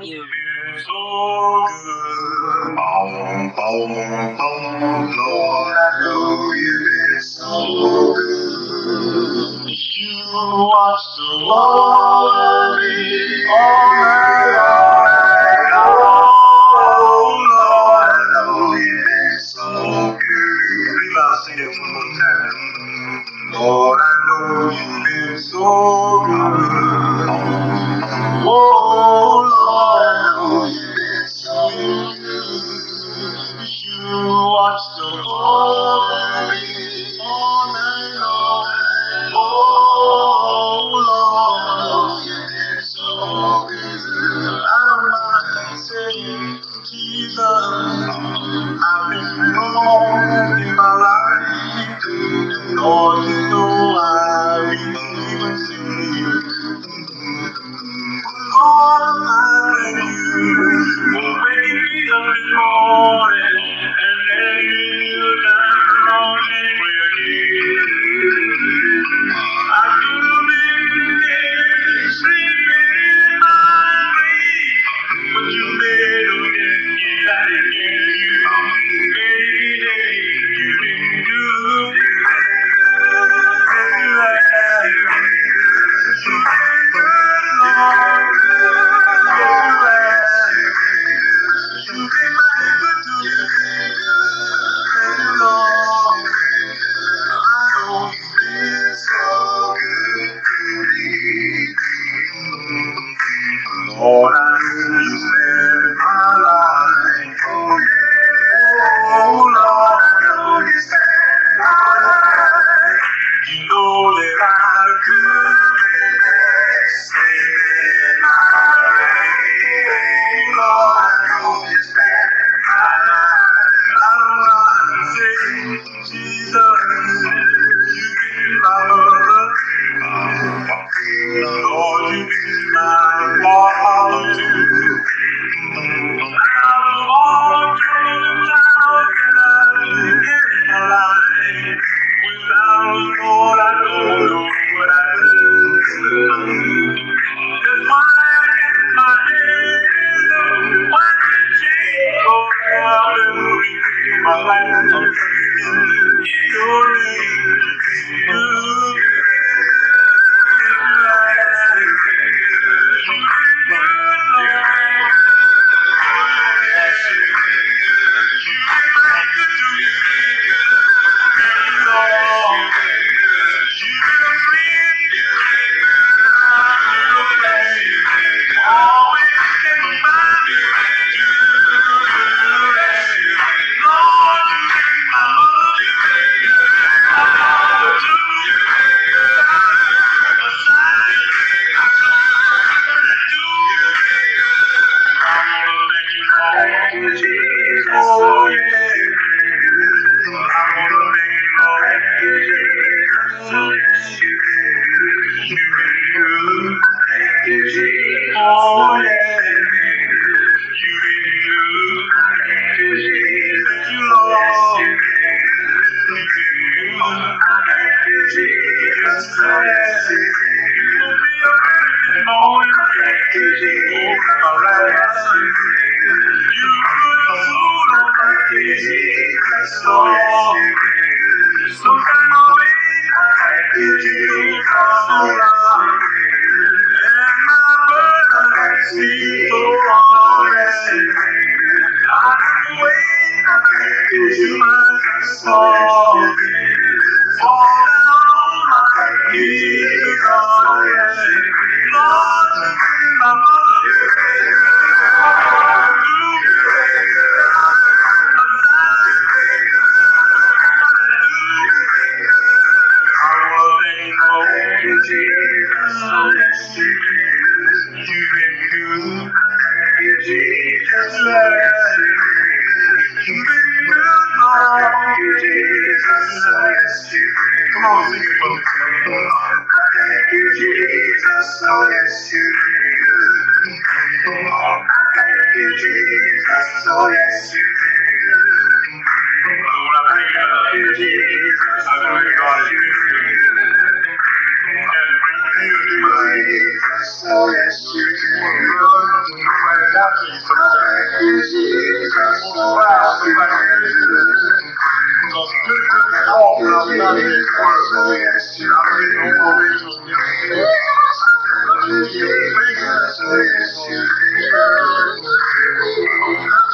you. So good. Lord, I know you've been so good. You watched over me all night, all night, oh Lord, I know you've been so good. We gotta sing it one more time. Lord, I know you've been so good. Oh Lord, I know you've been so good. You watched over me all night long. Oh Lord, I know you've been so good. I don't mind saying, Jesus, I've been wrong in my life. Lord, you know I even see. Lord, I you will wake me up in the morning and lay me down with you. I could have been dead, sleeping in my grave, but you made a way back in you. Baby, you didn't do it. Lord, I know you saved my life. Oh, Lord, I know you saved my life. You know that I could be sleeping in my grave. Lord, I know you saved my life. I don't want to say, Jesus, you be my mother. Lord, you be my father too. Out of all dreams out that I in my life, without the Lord, I don't know what I do. Just one my head, one change, oh hallelujah, my life in your name. Oh, yeah. Oh, yeah. Thank you, Lord. Come on, sing it for me. Thank you, Jesus. Oh, yes, you do. Thank you, Jesus. Oh, yes, you do. Lord, I thank you, Jesus. I know you God is good. Oh, yes, you do. watching some wow, like because spiritual is all I'm not in this world. I'm getting over it.